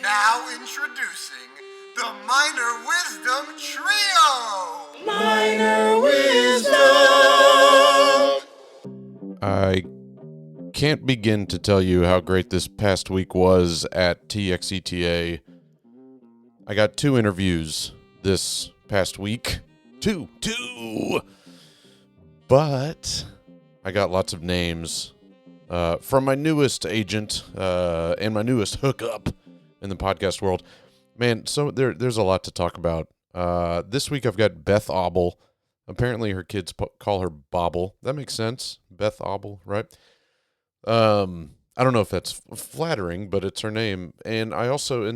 Now introducing the Minor Wisdom Trio! Minor Wisdom! I can't begin to tell you how great this past week was at TXETA. I got 2 interviews this past week. Two! But I got lots of names from my newest agent and my newest hookup in the podcast world. Man, so there's a lot to talk about. This week I've got Beth Auble. Apparently her kids call her Bobble. That makes sense. Beth Auble, right? I don't know if that's flattering, but it's her name. And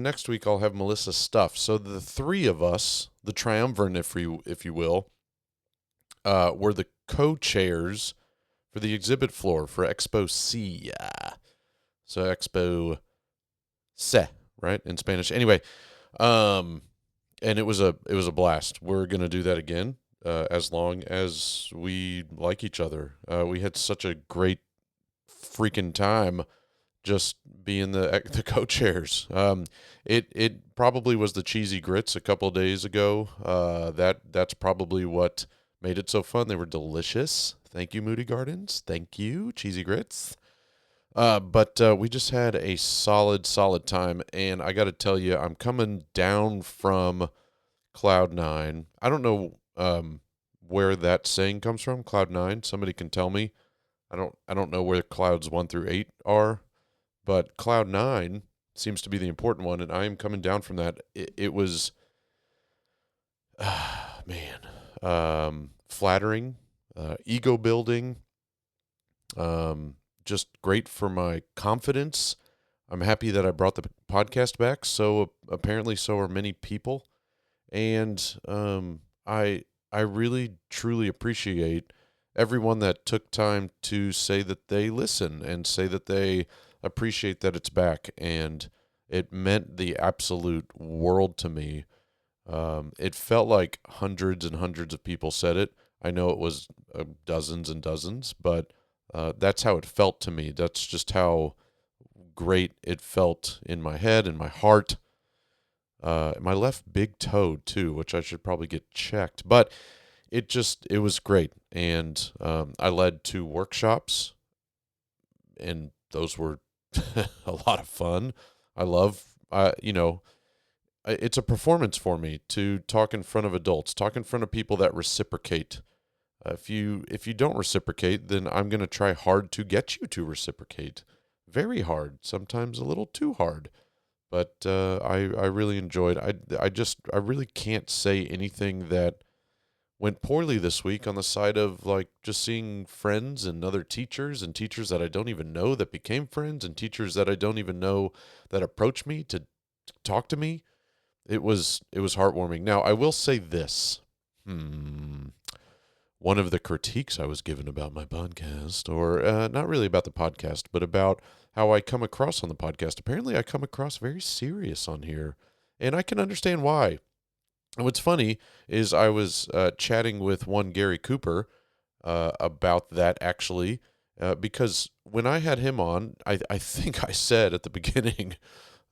next week I'll have Melissa Stuff. So the 3 of us, the triumvirate, if you will, were the co-chairs for the exhibit floor for Expo C. So Expo C, right, in Spanish. Anyway, and it was a blast. We're gonna do that again as long as we like each other. We had such a great freaking time just being the co-chairs. It probably was the cheesy grits a couple of days ago. That's probably what made it so fun. They were delicious. Thank you, Moody Gardens. Thank you, cheesy grits. But we just had a solid time, and I got to tell you, I'm coming down from Cloud 9. I don't know where that saying comes from, Cloud 9. Somebody can tell me. I don't know where clouds 1 through 8 are, but Cloud 9 seems to be the important one, and I am coming down from that. It was, flattering, ego building, just great for my confidence. I'm happy that I brought the podcast back. So apparently so are many people. And I really, truly appreciate everyone that took time to say that they listen and say that they appreciate that it's back. And it meant the absolute world to me. It felt like hundreds and hundreds of people said it. I know it was dozens and dozens, but that's how it felt to me. That's just how great it felt in my head and my heart. My left big toe too, which I should probably get checked. But it was great. And I led 2 workshops, and those were a lot of fun. I love, it's a performance for me to talk in front of adults, talk in front of people that reciprocate. If you don't reciprocate, then I'm going to try hard to get you to reciprocate. Very hard, sometimes a little too hard. But I really enjoyed. I really can't say anything that went poorly this week on the side of like just seeing friends and other teachers and teachers that I don't even know that became friends and teachers that I don't even know that approached me to talk to me. It was heartwarming. Now, I will say this. One of the critiques I was given about my podcast, or not really about the podcast, but about how I come across on the podcast. Apparently, I come across very serious on here, and I can understand why. And what's funny is I was chatting with one Gary Cooper about that, actually, because when I had him on, I think I said at the beginning,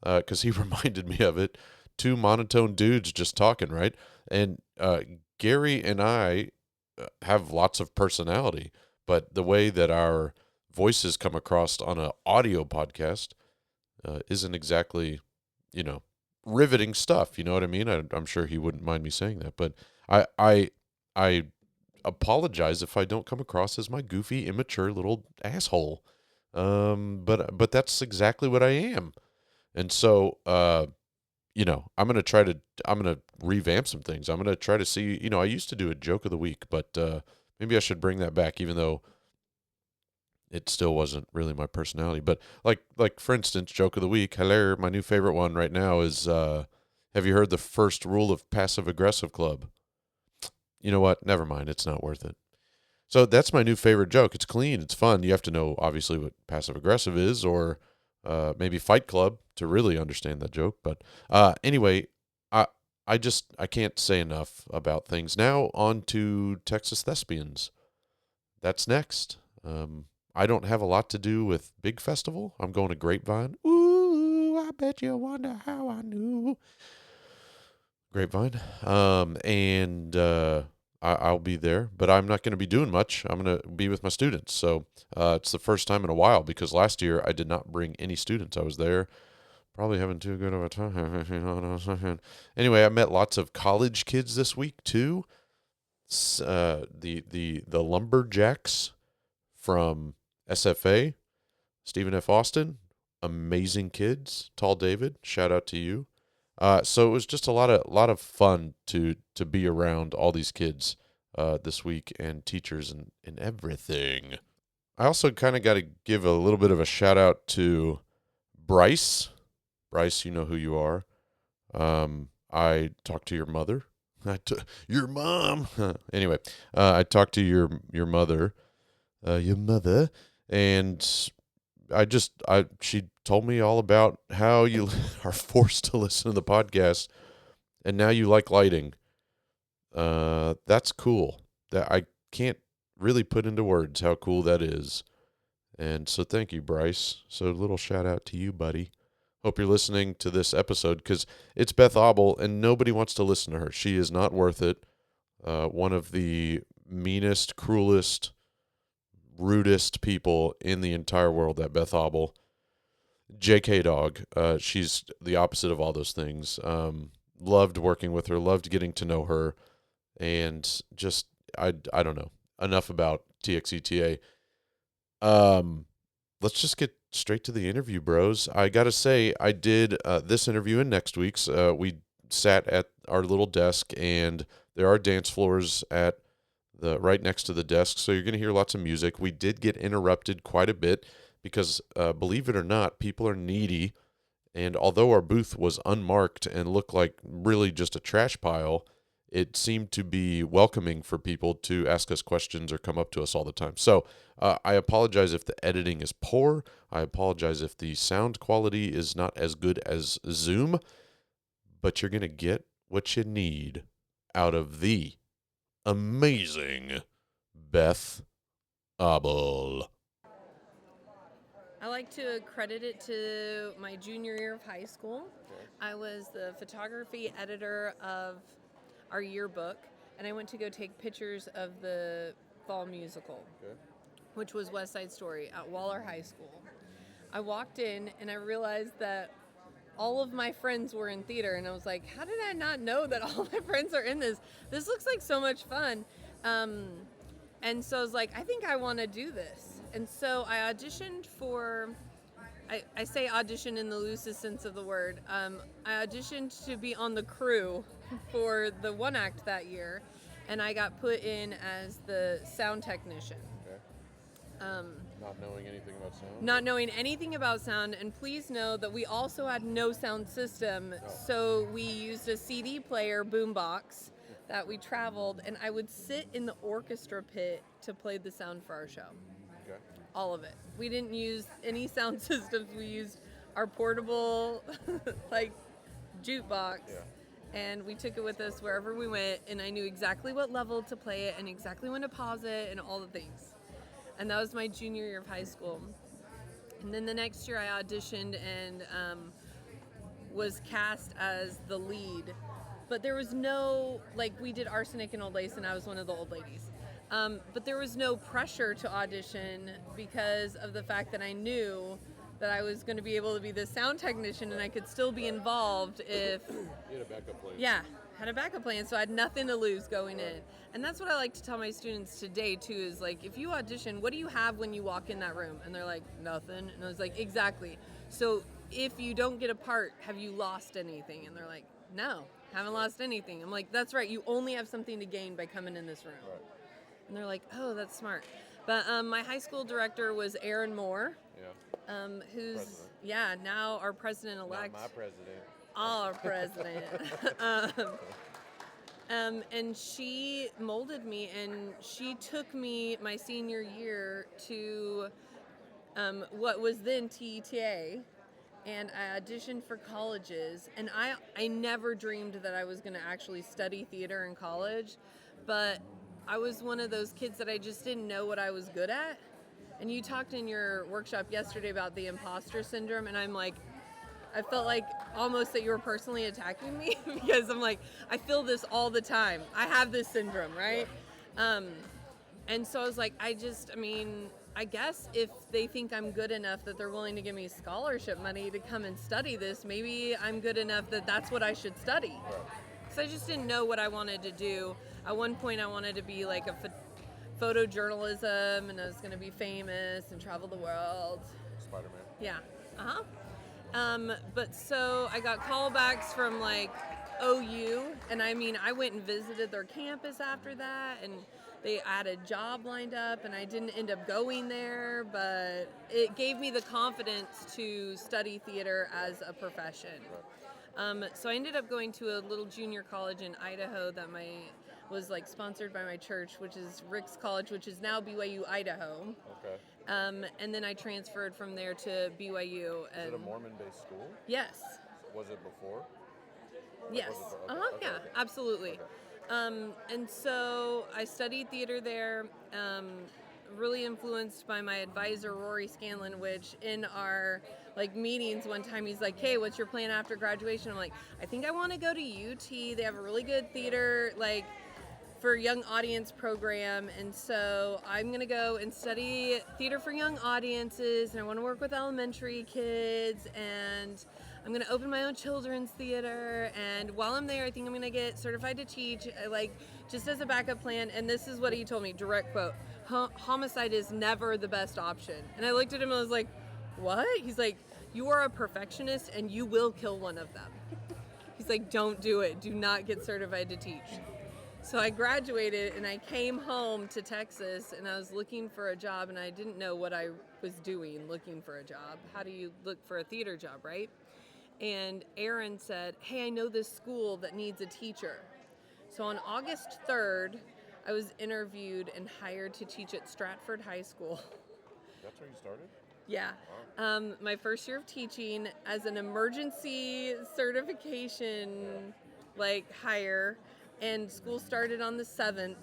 because he reminded me of it, 2 monotone dudes just talking, right? And Gary and I have lots of personality, but the way that our voices come across on an audio podcast isn't exactly, riveting stuff. You know what I mean? I'm sure he wouldn't mind me saying that, but I apologize if I don't come across as my goofy, immature little asshole. But that's exactly what I am. And so, I'm going to revamp some things. I'm going to try to see, I used to do a joke of the week, but maybe I should bring that back, even though it still wasn't really my personality. But like for instance, joke of the week, hello, my new favorite one right now is, have you heard the first rule of passive aggressive club? You know what? Never mind. It's not worth it. So that's my new favorite joke. It's clean. It's fun. You have to know, obviously, what passive aggressive is, or maybe Fight Club to really understand that joke. But anyway, I can't say enough about things. Now on to Texas Thespians. That's next. I don't have a lot to do with Big Festival. I'm going to Grapevine. Ooh, I bet you wonder how I knew. Grapevine. I'll be there, but I'm not going to be doing much. I'm going to be with my students. So it's the first time in a while because last year I did not bring any students. I was there probably having too good of a time. Anyway, I met lots of college kids this week too. The lumberjacks from SFA, Stephen F. Austin, amazing kids. Tall David, shout out to you. So it was just a lot of fun to be around all these kids this week and teachers and everything. I also kind of got to give a little bit of a shout out to Bryce. Bryce, you know who you are. I talked to your mother. Your mom. Anyway, I talked to your mother. Your mother, and she told me all about how you are forced to listen to the podcast, and now you like lighting. That's cool. That I can't really put into words how cool that is. And so thank you, Bryce. So a little shout out to you, buddy. Hope you're listening to this episode because it's Beth Auble, and nobody wants to listen to her. She is not worth it. One of the meanest, cruelest, rudest people in the entire world, that Beth Auble. JK Dog. She's the opposite of all those things. Loved working with her, loved getting to know her, and just, I don't know. Enough about TXETA. Let's just get straight to the interview, bros. I got to say, I did this interview and next week's. We sat at our little desk, and there are dance floors at right next to the desk, so you're going to hear lots of music. We did get interrupted quite a bit because, believe it or not, people are needy, and although our booth was unmarked and looked like really just a trash pile, it seemed to be welcoming for people to ask us questions or come up to us all the time. So I apologize if the editing is poor. I apologize if the sound quality is not as good as Zoom, but you're going to get what you need out of the amazing Beth Auble. I like to credit it to my junior year of high school. I was the photography editor of our yearbook, and I went to go take pictures of the fall musical, which was West Side Story at Waller High School. I walked in and I realized that all of my friends were in theater, and I was like, how did I not know that all my friends are in this? This looks like so much fun. And so I was like, I think I want to do this. And so I auditioned for, I say audition in the loosest sense of the word. I auditioned to be on the crew for the one act that year, and I got put in as the sound technician. Not knowing anything about sound? Not knowing anything about sound, and please know that we also had no sound system, so we used a CD player boombox that we traveled, and I would sit in the orchestra pit to play the sound for our show. Okay. All of it. We didn't use any sound systems. We used our portable, jukebox, and we took it with us wherever we went, and I knew exactly what level to play it and exactly when to pause it and all the things. And that was my junior year of high school. And then the next year I auditioned and was cast as the lead. But there was no, we did Arsenic and Old Lace, and I was one of the old ladies. But there was no pressure to audition because of the fact that I knew that I was going to be able to be the sound technician and I could still be involved if... You had a backup plan. Yeah, had a backup plan, so I had nothing to lose going in. And that's what I like to tell my students today, too, is if you audition, what do you have when you walk in that room? And they're like, nothing. And I was like, exactly. So if you don't get a part, have you lost anything? And they're like, no, haven't lost anything. I'm like, that's right. You only have something to gain by coming in this room. Right. And they're like, oh, that's smart. But my high school director was Aaron Moore, who's, president. Now our president-elect. Not my president. Our president. And she molded me, and she took me my senior year to what was then TETA, and I auditioned for colleges, and I never dreamed that I was going to actually study theater in college, but I was one of those kids that I just didn't know what I was good at. And you talked in your workshop yesterday about the imposter syndrome, and I'm like, I felt like almost that you were personally attacking me because I'm like, I feel this all the time. I have this syndrome, right? And so I was like, I guess if they think I'm good enough that they're willing to give me scholarship money to come and study this, maybe I'm good enough that that's what I should study. Because I just didn't know what I wanted to do. At one point, I wanted to be like a photojournalism, and I was going to be famous and travel the world. Spider-Man. Yeah. But so I got callbacks from like OU, and I went and visited their campus after that, and they had a job lined up, and I didn't end up going there, but it gave me the confidence to study theater as a profession. So I ended up going to a little junior college in Idaho that was like sponsored by my church, which is Rick's College, which is now BYU Idaho. Okay. And then I transferred from there to BYU. Is it a Mormon-based school? Yes. Was it before? Yes. Yeah, absolutely. Okay. And so I studied theater there, really influenced by my advisor, Rory Scanlon, which in our meetings one time, he's like, hey, what's your plan after graduation? I'm like, I think I want to go to UT. They have a really good theater, for young audience program, and so I'm gonna go and study theater for young audiences, and I want to work with elementary kids, and I'm gonna open my own children's theater, and while I'm there I think I'm gonna get certified to teach, just as a backup plan. And this is what he told me, direct quote, homicide is never the best option. And I looked at him and I was like, what? He's like, you are a perfectionist and you will kill one of them. He's like, don't do it, do not get certified to teach. So I graduated and I came home to Texas, and I was looking for a job, and I didn't know what I was doing looking for a job. How do you look for a theater job, right? And Aaron said, hey, I know this school that needs a teacher. So on August 3rd, I was interviewed and hired to teach at Stratford High School. That's where you started? Yeah. Wow. My first year of teaching as an emergency certification hire. And school started on the 7th,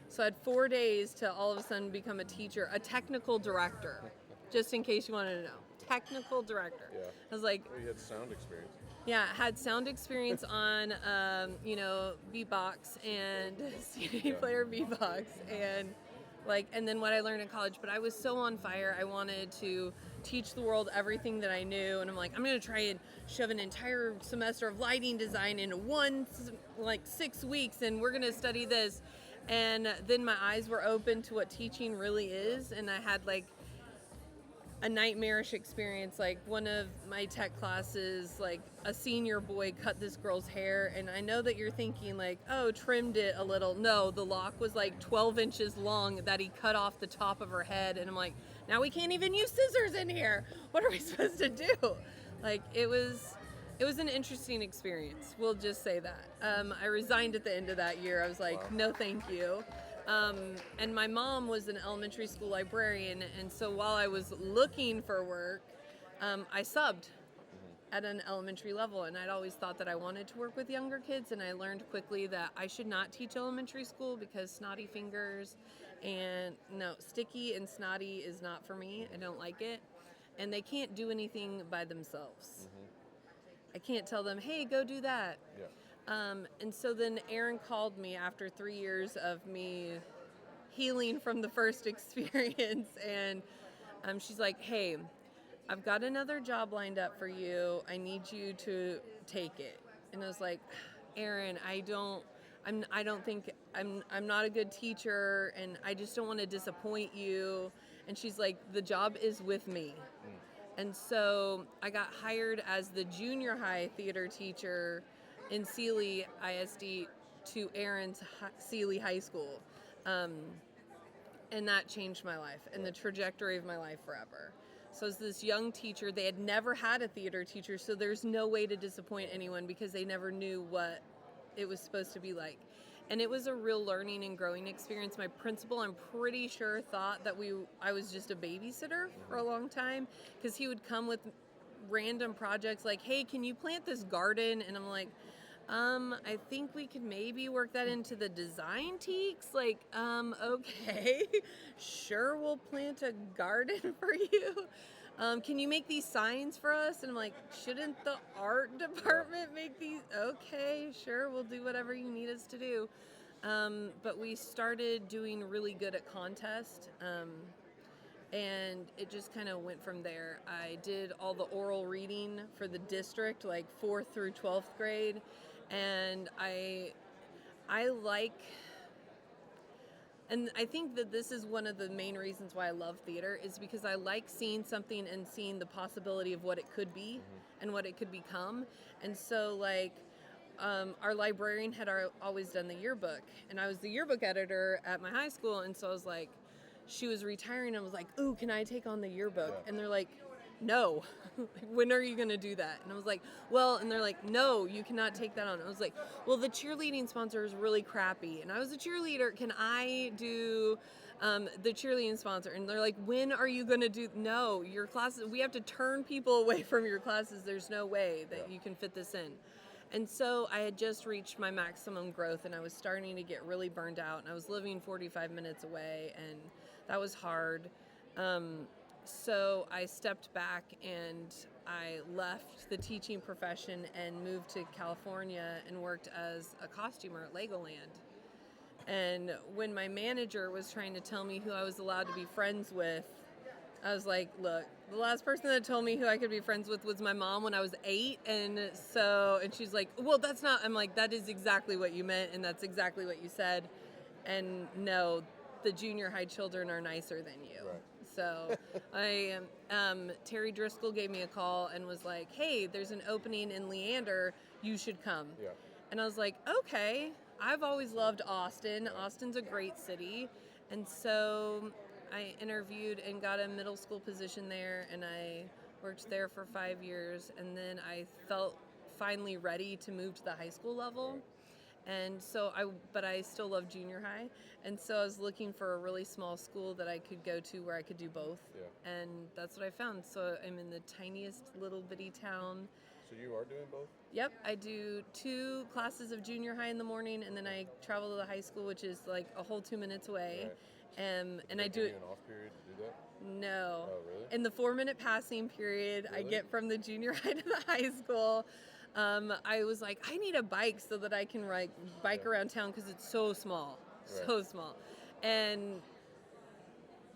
so I had 4 days to all of a sudden become a teacher, a technical director, just in case you wanted to know. Technical director. Yeah. I was like... Well, you had sound experience. Yeah, I had sound experience on, beatbox and CD player beatbox, and then what I learned in college. But I was so on fire, I wanted to teach the world everything that I knew, and I'm like, I'm going to try and shove an entire semester of lighting design into 6 weeks, and we're going to study this. And then my eyes were open to what teaching really is, and I had a nightmarish experience. One of my tech classes, a senior boy cut this girl's hair, and I know that you're thinking oh, trimmed it a little. No, the lock was 12 inches long that he cut off the top of her head, and I'm like, now we can't even use scissors in here. What are we supposed to do? It was an interesting experience. We'll just say that. I resigned at the end of that year. I was like, wow. No, thank you. And my mom was an elementary school librarian, and so while I was looking for work, I subbed at an elementary level, and I'd always thought that I wanted to work with younger kids, and I learned quickly that I should not teach elementary school because snotty fingers, and no, sticky and snotty is not for me. I don't like it, and they can't do anything by themselves. I can't tell them, hey, go do that. Yeah. And so then Erin called me after 3 years of me healing from the first experience, and she's like, hey, I've got another job lined up for you. I need you to take it. And I was like, Erin, I'm not a good teacher, and I just don't want to disappoint you. And she's like, the job is with me. And so I got hired as the junior high theater teacher in Sealy ISD to Aaron's Sealy High School. And that changed my life and the trajectory of my life forever. So as this young teacher, they had never had a theater teacher, so there's no way to disappoint anyone because they never knew what it was supposed to be like. And it was a real learning and growing experience. My principal, I'm pretty sure, thought that I was just a babysitter for a long time, because he would come with random projects like, hey, can you plant this garden? And I'm like, I think we could maybe work that into the design teaks. Okay, sure, we'll plant a garden for you. can you make these signs for us? And I'm like, shouldn't the art department make these? Okay, sure, we'll do whatever you need us to do. But we started doing really good at contest. And it just kind of went from there. I did all the oral reading for the district, like 4th through 12th grade, and I like, and I think that this is one of the main reasons why I love theater, is because I like seeing something and seeing the possibility of what it could be and what it could become. And so, like, our librarian had always done the yearbook, and I was the yearbook editor at my high school, and so I was like, she was retiring, and I was like, ooh, can I take on the yearbook? And they're like, no. When are you going to do that? And I was like, well, and they're like, no, you cannot take that on. I was like, well, the cheerleading sponsor is really crappy, and I was a cheerleader. Can I do the cheerleading sponsor? And they're like, when are you going to do? No, your classes, we have to turn people away from your classes. There's no way that you can fit this in. And so I had just reached my maximum growth, and I was starting to get really burned out, and I was living 45 minutes away, and that was hard. So I stepped back and I left the teaching profession and moved to California and worked as a costumer at Legoland. And when my manager was trying to tell me who I was allowed to be friends with, I was like, look, the last person that told me who I could be friends with was my mom when I was 8. And she's like, well, that's not, I'm like, that is exactly what you meant. And that's exactly what you said. And no, the junior high children are nicer than you. Right. So Terry Driscoll gave me a call and was like, hey, there's an opening in Leander. You should come. Yeah. And I was like, okay. I've always loved Austin. Austin's a great city. And so I interviewed and got a middle school position there, and I worked there for 5 years. And then I felt finally ready to move to the high school level. And so but I still love junior high. And so I was looking for a really small school that I could go to where I could do both. Yeah. And that's what I found. So I'm in the tiniest little bitty town. So you are doing both? Yep, I do 2 classes of junior high in the morning, and then I travel to the high school, which is like a whole 2 minutes away. Right. And I do Give it. you an off period to do that? No. Oh, really? In the 4-minute passing period, I Really? get from the junior high to the high school. I was like, I need a bike so that I can bike around town because it's so small, so small. And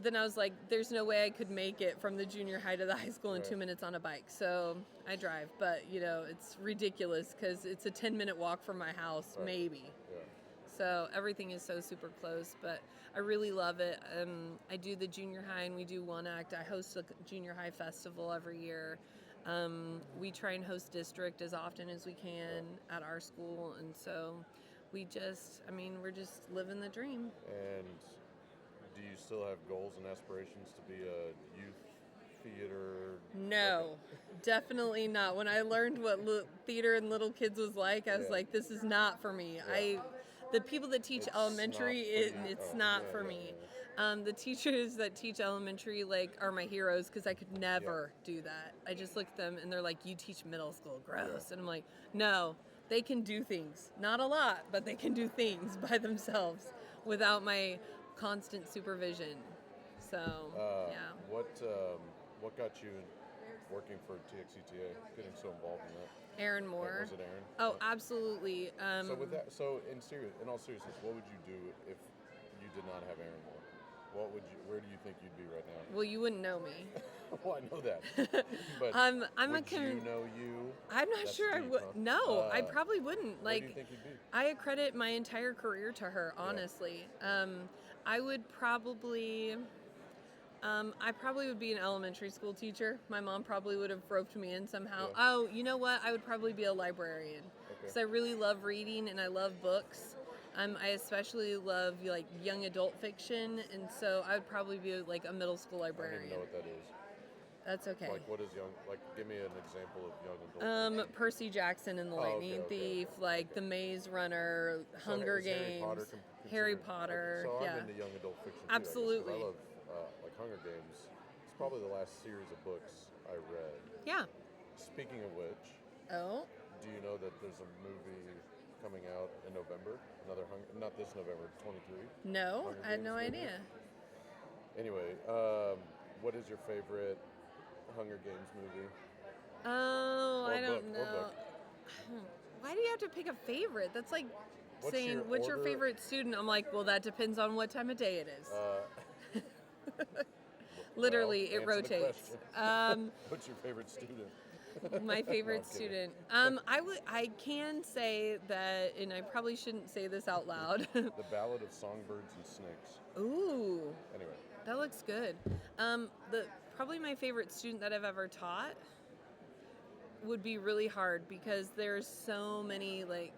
then I was like, there's no way I could make it from the junior high to the high school in 2 minutes on a bike. So I drive, but it's ridiculous because it's a 10-minute walk from my house, maybe. Yeah. So everything is so super close, but I really love it. I do the junior high, and we do one act. I host a junior high festival every year. We try and host district as often as we can at our school, and so we're just living the dream. And do you still have goals and aspirations to be a youth theater? No, definitely not. When I learned what theater and little kids was like, I was like, this is not for me. The people that teach elementary, it's not for me. The teachers that teach elementary are my heroes because I could never do that. I just look at them and they're like, you teach middle school, gross. And I'm like, no, they can do things. Not a lot, but they can do things by themselves without my constant supervision. So, yeah. What got you working for TXCTA, getting so involved in that? Aaron Moore. Was it Aaron? Oh, absolutely. So in all seriousness, what would you do if you did not have Aaron Moore? Where do you think you'd be right now? Well, you wouldn't know me. Well, I know that. But would you know you? I'm not That's sure I deep, would. huh? No, I probably wouldn't. Where do you think you'd be? I accredit my entire career to her, honestly. I would probably... I probably would be an elementary school teacher. My mom probably would have roped me in somehow. Yeah. Oh, you know what? I would probably be a librarian because I really love reading and I love books. I especially love young adult fiction, and so I would probably be a middle school librarian. I don't even know what that is. That's okay. What is young? Give me an example of young adult. Percy Jackson and the Lightning Thief, The Maze Runner, Hunger Games, Harry Potter. So yeah. I'm into young adult fiction too, Absolutely. I love Hunger Games. It's probably the last series of books I read. Yeah. Speaking of which, do you know that there's a movie coming out in November? Not this November, 23. No, I had no idea. Anyway, what is your favorite Hunger Games movie. Oh, Or I don't book, or know. Why do you have to pick a favorite? That's like What's saying, your what's your order? favorite student? I'm like, well, that depends on what time of day it is. Literally, Well, it answer the rotates. question. What's your favorite student? My favorite No, I'm kidding. student. I can say that, and I probably shouldn't say this out loud. The Ballad of Songbirds and Snakes. Ooh, Anyway. that looks good. Probably my favorite student that I've ever taught would be really hard because there's so many like.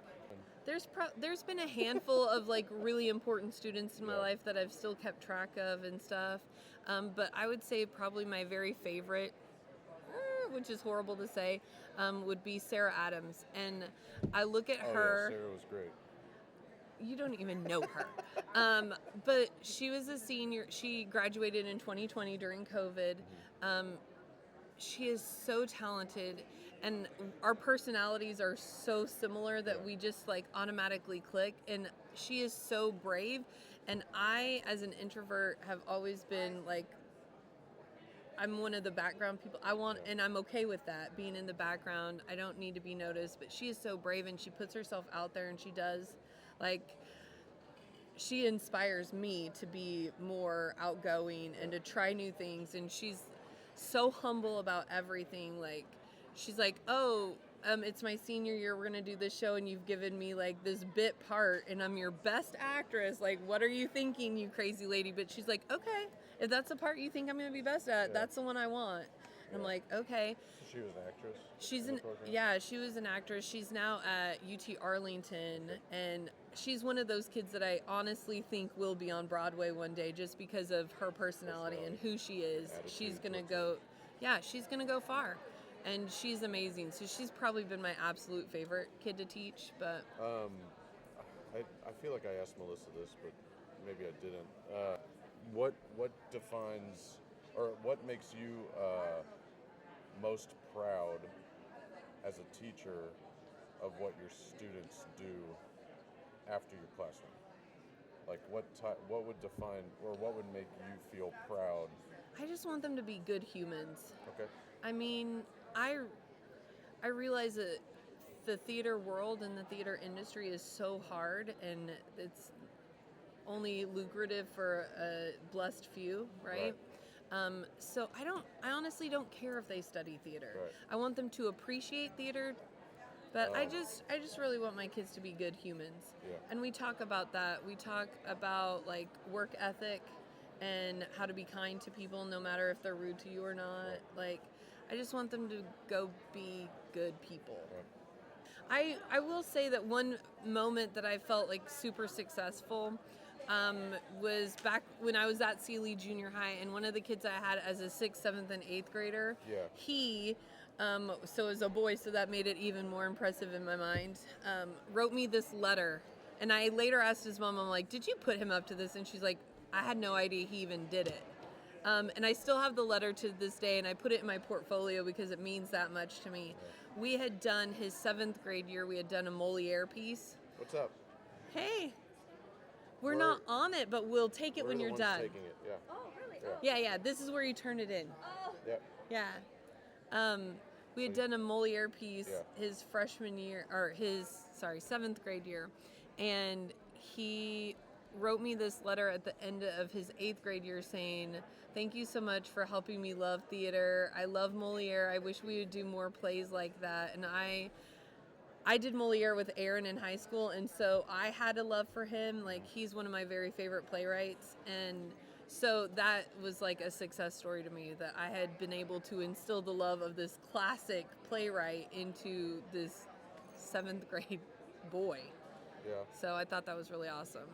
There's been a handful of like really important students in my life that I've still kept track of and stuff, but I would say probably my very favorite, which is horrible to say, would be Sarah Adams. And I look at her. Yeah, Sarah was great. You don't even know her. But she was a senior. She graduated in 2020 during COVID. She is so talented, and our personalities are so similar that we just like automatically click. And she is so brave. And I, as an introvert, have always been like, I'm one of the background people. And I'm okay with that, being in the background. I don't need to be noticed, but she is so brave and she puts herself out there and she does, like, she inspires me to be more outgoing and to try new things. And she's so humble about everything. Like, she's like, oh, it's my senior year. We're going to do this show and you've given me like this bit part and I'm your best actress. Like, what are you thinking, you crazy lady? But she's like, okay, if that's the part you think I'm going to be best at, that's the one I want. And I'm like, okay. She was an actress? She was an actress. She's now at UT Arlington, and she's one of those kids that I honestly think will be on Broadway one day just because of her personality and who she is. She's going to go, she's going to go far. And she's amazing. So she's probably been my absolute favorite kid to teach, but... I feel like I asked Melissa this, but maybe I didn't. What defines, or what makes you most proud as a teacher of what your students do after your classroom? Like what would define, or what would make you feel proud? I just want them to be good humans. Okay. I mean, I realize that the theater world and the theater industry is so hard, and it's only lucrative for a blessed few, right? So I honestly don't care if they study theater. Right. I want them to appreciate theater, but I just really want my kids to be good humans. Yeah. And we talk about that. We talk about like work ethic and how to be kind to people no matter if they're rude to you or not. Right. Like, I just want them to go be good people. Right. I will say that one moment that I felt like super successful was back when I was at Sealy Junior High, and one of the kids I had as a 6th, 7th, and 8th grader, he, so as a boy, so that made it even more impressive in my mind, wrote me this letter. And I later asked his mom, I'm like, did you put him up to this? And she's like, I had no idea he even did it. And I still have the letter to this day, and I put it in my portfolio because it means that much to me. We had done his 7th grade year, we had done a Moliere piece. What's up? Hey, we're not on it, but we'll take it when you're done. Taking it, yeah. Oh, really? Yeah, this is where you turn it in. Oh. Yep. Yeah. We had done a Moliere piece his freshman year, or his 7th grade year, and he wrote me this letter at the end of his 8th grade year saying, thank you so much for helping me love theater. I love Moliere. I wish we would do more plays like that. And I did Moliere with Aaron in high school, and so I had a love for him. Like, he's one of my very favorite playwrights, and so that was like a success story to me, that I had been able to instill the love of this classic playwright into this 7th grade boy. Yeah. So I thought that was really awesome.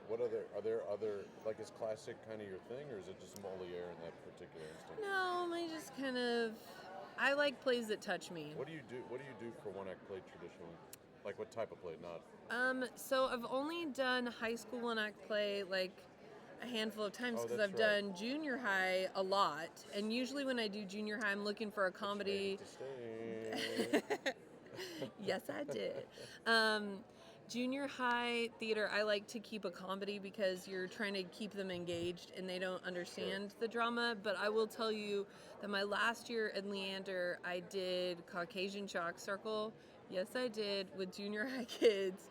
What are there other, like, is classic kind of your thing, or is it just Moliere in that particular instance? No, I like plays that touch me. What do you do for one-act play traditionally? Like, what type of play? Not. So I've only done high school one-act play like a handful of times because I've done junior high a lot, and usually when I do junior high, I'm looking for a comedy. Yes, I did. Junior high theater, I like to keep a comedy because you're trying to keep them engaged and they don't understand the drama. But I will tell you that my last year at Leander, I did Caucasian Chalk Circle. Yes, I did, with junior high kids.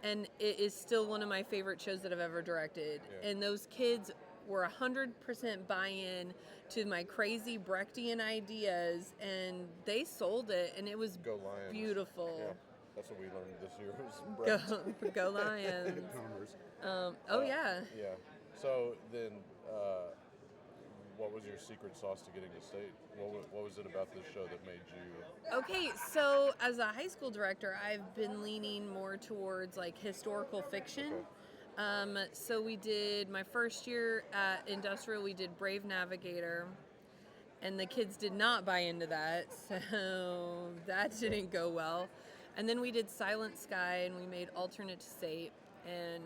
And it is still one of my favorite shows that I've ever directed. Yeah. And those kids were 100% buy-in to my crazy Brechtian ideas, and they sold it, and it was Go Lions. beautiful. Yeah. That's what we learned this year. Was Go Lions. Yeah. Yeah. So then, what was your secret sauce to getting to state? What was it about this show that made you? Okay, so as a high school director, I've been leaning more towards like historical fiction. Okay. So we did my first year at Industrial, we did Brave Navigator, and the kids did not buy into that, so that didn't go well. And then we did Silent Sky, and we made Alternate to State, and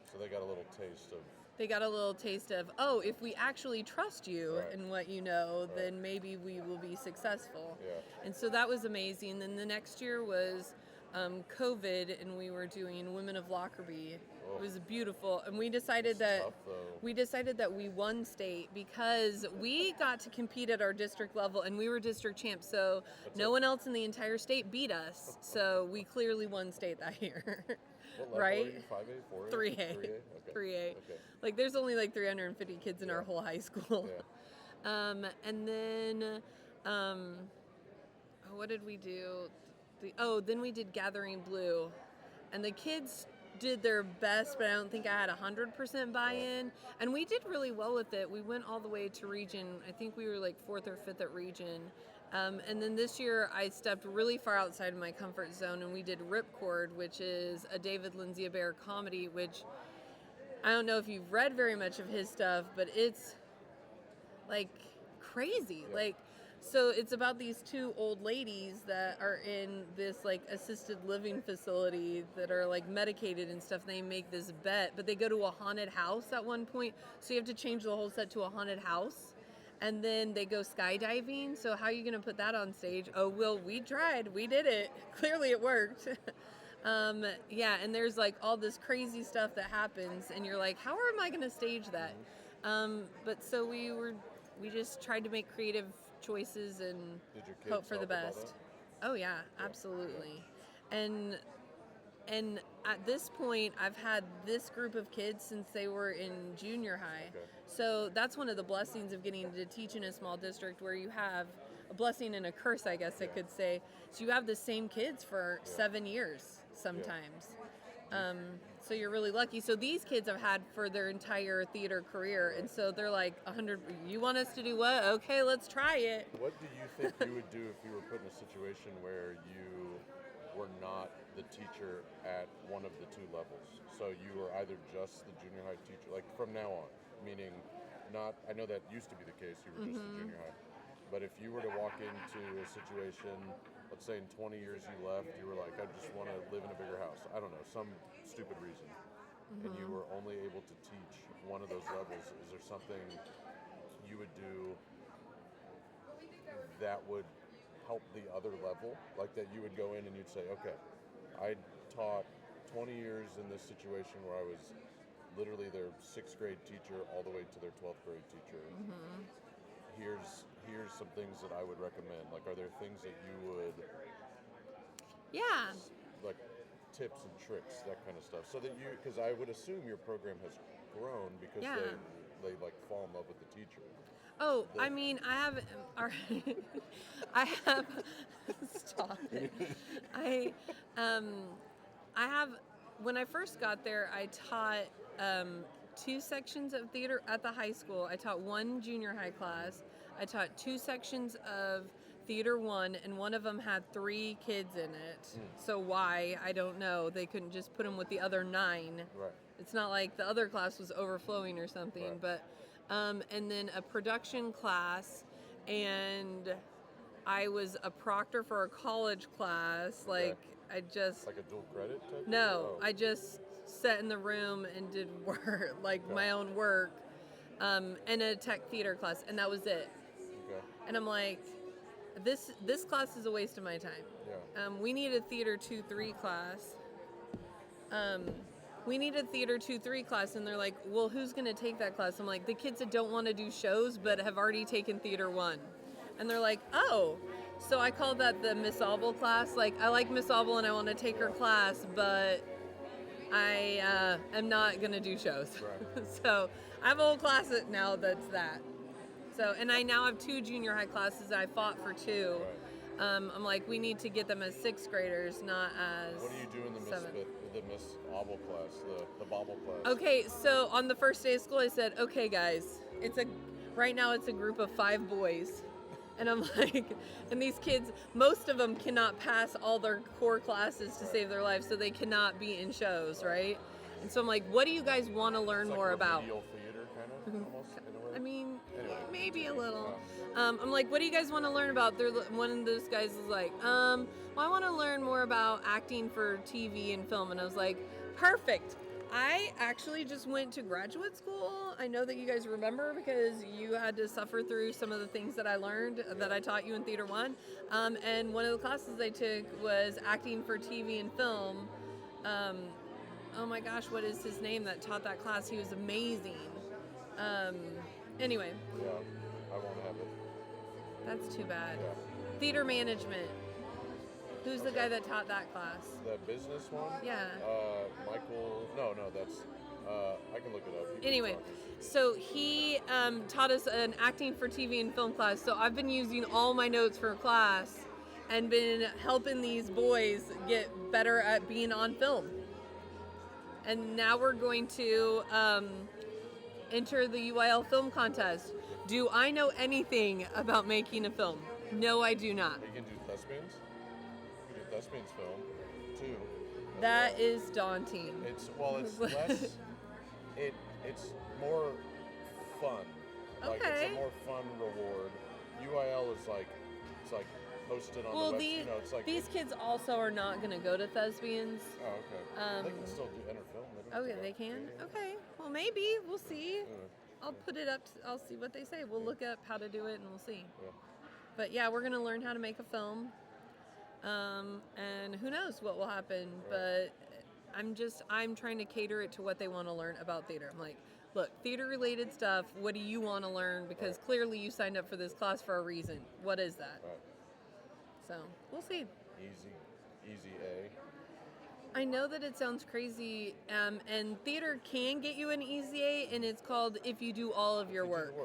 So they got a little taste of. they got a little taste of, oh, if we actually trust you Right. and what you know, then maybe we will be successful. Yeah. And so that was amazing. Then the next year was COVID, and we were doing Women of Lockerbie. Oh. It was beautiful, and we decided that Tough, though. we won state because we got to compete at our district level, and we were district champs. So no one else in the entire state beat us. So we clearly won state that year. What level right? Are you? 5A, 4A? 3A. 3A? Okay. 3A. Okay. Like there's only like 350 kids in our whole high school. Yeah. And then what did we do? Then we did Gathering Blue. And the kids did their best, but I don't think I had 100% buy-in. And we did really well with it. We went all the way to region. I think we were like 4th or 5th at region. And then this year I stepped really far outside of my comfort zone, and we did Ripcord, which is a David Lindsay-Abaire comedy, which I don't know if you've read very much of his stuff, but it's like crazy. Yeah. Like, so it's about these two old ladies that are in this like assisted living facility that are like medicated and stuff. They make this bet, but they go to a haunted house at one point, so you have to change the whole set to a haunted house. And then they go skydiving. So how are you going to put that on stage? Oh, well, we tried. We did it. Clearly it worked. And there's like all this crazy stuff that happens, and you're like, how am I going to stage that? But so we just tried to make creative choices and Did your kids hope for the help about best. it? Oh yeah, absolutely. And at this point, I've had this group of kids since they were in junior high. Okay. So that's one of the blessings of getting to teach in a small district, where you have a blessing and a curse, I guess I could say. So you have the same kids for 7 years sometimes. So you're really lucky. So these kids have had for their entire theater career, and so they're like 100. You want us to do what? Okay, let's try it. What do you think you would do if you were put in a situation where you were not the teacher at one of the two levels? So you were either just the junior high teacher, like from now on, meaning not, I know that used to be the case, you were just a junior high. But if you were to walk into a situation, let's say in 20 years you left, you were like, I just want to live in a bigger house. I don't know, some stupid reason. And you were only able to teach one of those levels. Is there something you would do that would help the other level? Like that you would go in and you'd say, okay, I taught 20 years in this situation where I was literally their 6th grade teacher all the way to their 12th grade teacher. Here's some things that I would recommend. Like, are there things that you would, Yeah. like tips and tricks, that kind of stuff, so that you, because I would assume your program has grown because Yeah. they like fall in love with the teacher. Oh, I mean, I have. I have. Stop it. I have. When I first got there, I taught 2 sections of theater at the high school. I taught 1 junior high class. I taught 2 sections of Theater 1, and one of them had 3 kids in it. So why? I don't know. They couldn't just put them with the other 9. Right. It's not like the other class was overflowing or something, Right. but and then a production class, and I was a proctor for a college class. Okay. Like I just Like a dual credit type? no, Oh. I just sat in the room and did work, like Okay. my own work, and a tech theater class, and that was it. Okay. And I'm like, this class is a waste of my time. Yeah. We need a theater 2-3 class. we need a theater 2-3 class, and they're like, well, who's going to take that class? I'm like, the kids that don't want to do shows but have already taken theater 1. And they're like, oh. So I called that the Miss Auble class. Like, I like Miss Auble and I want to take her class, but I am not going to do shows. Right. So I have a whole class now that's that. So, and I now have 2 junior high classes that I fought for 2. Right. I'm like, we need to get them as 6th graders, not as What do you do in the Miss Auble class, the Bobble class? Okay, so on the first day of school, I said, okay, guys, right now it's a group of 5 boys. And I'm like, and these kids, most of them cannot pass all their core classes to save their lives, so they cannot be in shows, right? And so I'm like, what do you guys want to learn more about? Remedial theater, kind of, almost, in a way? I mean, Anyway. maybe a little. I'm like, what do you guys want to learn about? One of those guys is like, well, I want to learn more about acting for TV and film. And I was like, perfect. I actually just went to graduate school. I know that you guys remember because you had to suffer through some of the things that I learned that I taught you in Theater 1. And one of the classes I took was acting for TV and film. Oh my gosh, what is his name that taught that class? He was amazing. Anyway. Yeah, I won't have it. That's too bad. Yeah. Theater management. Who's the guy that taught that class? The business one? Yeah. Michael. No, that's. I can look it up. You keep Anyway, talking. so he taught us an acting for TV and film class. So I've been using all my notes for class and been helping these boys get better at being on film. And now we're going to enter the UIL film contest. Do I know anything about making a film? No, I do not. You can do thespians. You can do thespians film too. That is daunting. It's less. It's more fun. Like Okay. it's a more fun reward. UIL is like it's like posted on Well, the website. It's like these kids also are not going to go to thespians. Oh, okay. They can still enter film. Okay, they can? Okay. Well, maybe. We'll see. Yeah. I'll put it up. I'll see what they say. We'll look up how to do it and we'll see. Yeah. But yeah, we're going to learn how to make a film. And who knows what will happen. But I'm trying to cater it to what they want to learn about theater. I'm like, look, theater related stuff, what do you want to learn? Because clearly you signed up for this class for a reason. What is that? Right. So we'll see. Easy A. I know that it sounds crazy, and theater can get you an easy A, and it's called if you do all of your work.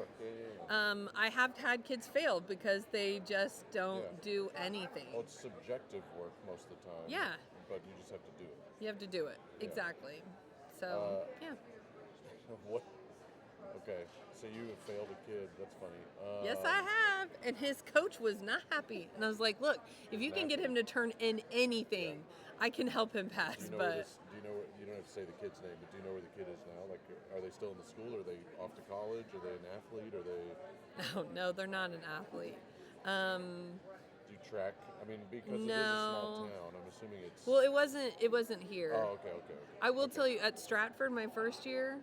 Yeah. I have had kids fail because they just don't do anything. Well, it's subjective work most of the time. Yeah. But you just have to do it. You have to do it. Yeah. Exactly. So, yeah. What? Okay, so you have failed a kid. That's funny. Yes, I have. And his coach was not happy. And I was like, look, if you can get him to turn in anything, I can help him pass. Do you don't have to say the kid's name, but do you know where the kid is now? Like, are they still in the school? Are they off to college? Are they an athlete? Are they? No, they're not an athlete. Do you track? I mean, because it is a small town, I'm assuming it's. Well, it wasn't here. Oh, okay. I will tell you, at Stratford, my first year,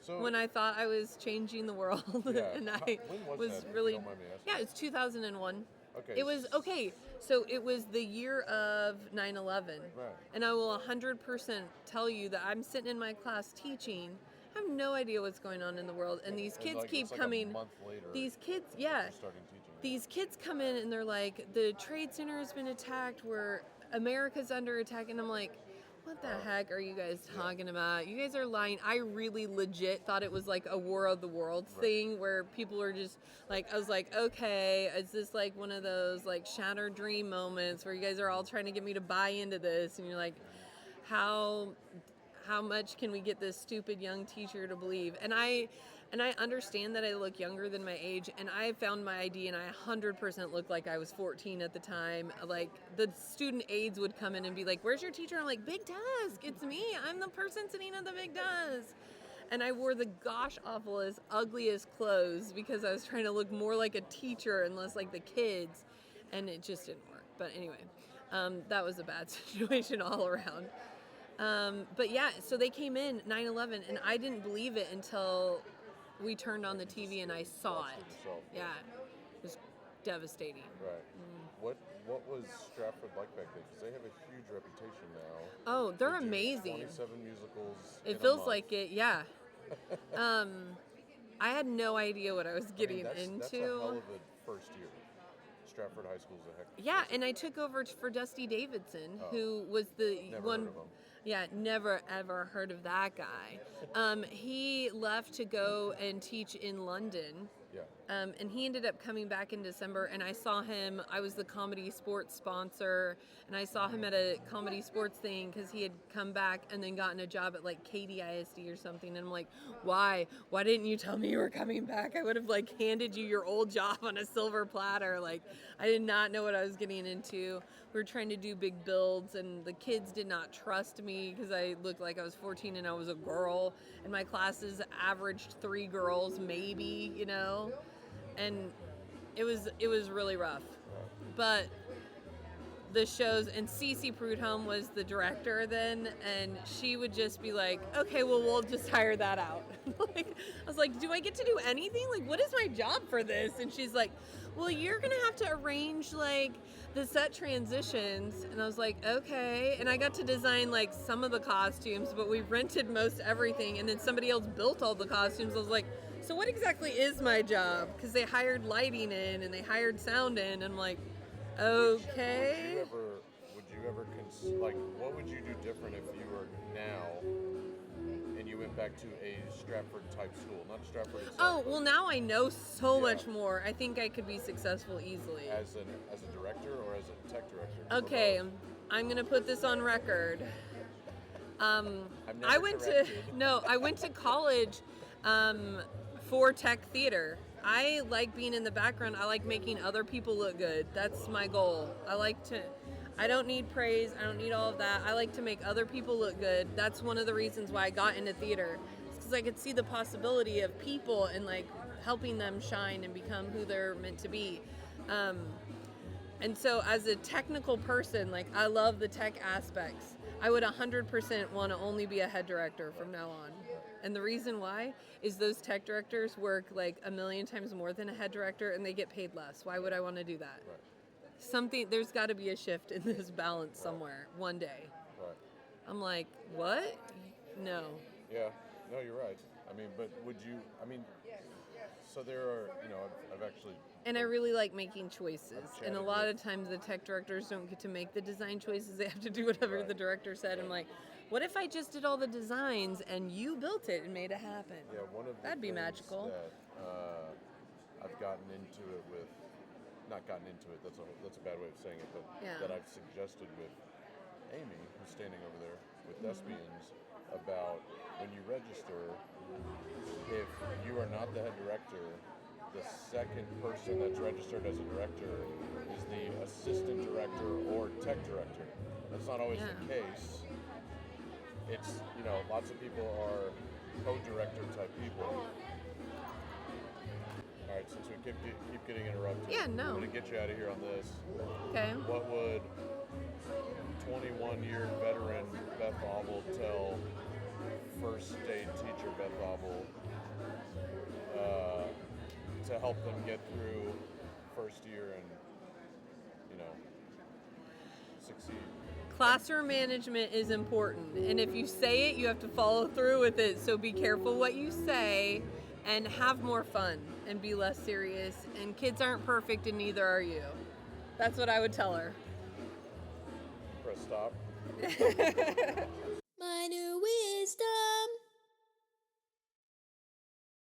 So when I thought I was changing the world, Yeah. and I When was was that, if really, you don't mind me asking? yeah, it's 2001. Okay. It was okay. So it was the year of 9/11, Right. and I will 100% tell you that I'm sitting in my class teaching. I have no idea what's going on in the world, and these kids keep it's like coming. A month later, These kids, you're starting teaching. these kids come in and they're like, the Trade Center has been attacked, where America's under attack, and I'm like, what the heck are you guys talking about? You guys are lying. I really legit thought it was like a War of the Worlds thing where people are just like, I was like, okay, is this like one of those like shattered dream moments where you guys are all trying to get me to buy into this? And you're like, how much can we get this stupid young teacher to believe? And I understand that I look younger than my age, and I found my ID and I 100% looked like I was 14 at the time. Like, the student aides would come in and be like, where's your teacher? I'm like, big desk, it's me. I'm the person sitting at the big desk. And I wore the gosh awfulest, ugliest clothes because I was trying to look more like a teacher and less like the kids, and it just didn't work. But anyway, that was a bad situation all around. But yeah, so they came in 9/11, and I didn't believe it until we turned on the TV and I saw it. Yourself. Yeah, it was devastating. Right. What was Stratford like back then? Because they have a huge reputation now. Oh, they're They do amazing. 27 musicals. It feels like it, yeah. I had no idea what I was getting That's a into. hell of a first year. Stratford High School's a heck. Yeah, and I took over for Dusty Davidson, who was the Never one. heard of him. Yeah, never ever heard of that guy. He left to go and teach in London. Yeah. And he ended up coming back in December, and I saw him. I was the comedy sports sponsor, and I saw him at a comedy sports thing because he had come back and then gotten a job at like Katy ISD or something. And I'm like, why? Why didn't you tell me you were coming back? I would have like handed you your old job on a silver platter. Like, I did not know what I was getting into. We were trying to do big builds, and the kids did not trust me because I looked like I was 14 and I was a girl, and my classes averaged 3 girls maybe, you know. And it was really rough. But the shows, and Cece Prudhomme was the director then, and she would just be like, okay, well, we'll just hire that out. Like, I was like, do I get to do anything? Like, what is my job for this? And she's like, well, you're gonna have to arrange like the set transitions. And I was like, okay. And I got to design like some of the costumes, but we rented most everything, and then somebody else built all the costumes. I was like, so what exactly is my job? Because they hired lighting in and they hired sound in, and I'm like, okay. Would you ever like, what would you do different if you were now and you went back to a Stratford type school, not Stratford itself? Oh, well, now I know so much more. I think I could be successful easily. As a director or as a tech director? Okay, I'm gonna put this on record. I went to college for tech theater. I like being in the background. I like making other people look good. That's my goal. I don't need praise. I don't need all of that. I like to make other people look good. That's one of the reasons why I got into theater. It's because I could see the possibility of people and like helping them shine and become who they're meant to be. And so as a technical person, like I love the tech aspects. I would 100% want to only be a head director from now on. And the reason why is those tech directors work like a million times more than a head director, and they get paid less. Why would I want to do that? Right. There's got to be a shift in this balance somewhere one day. Right. I'm like, what? No. Yeah. No, you're right. I mean, but would you, so there are, I've actually... And I really like making choices. And a lot of times the tech directors don't get to make the design choices. They have to do whatever the director said. I'm like, what if I just did all the designs and you built it and made it happen? Yeah, one of the That'd be things magical. That I've gotten into it with, not gotten into it, that's a bad way of saying it, but that I've suggested with Amy, who's standing over there with Thespians, about when you register, if you are not the head director, the second person that's registered as a director is the assistant director or tech director. That's not always the case. It's, lots of people are co-director type people. All right, since we keep getting interrupted, I'm going to get you out of here on this. Okay. What would 21-year veteran Beth Auble tell first aid teacher Beth Auble to help them get through first year and, succeed? Classroom management is important, and if you say it, you have to follow through with it. So be careful what you say and have more fun and be less serious. And kids aren't perfect, and neither are you. That's what I would tell her. Press stop. Minor wisdom.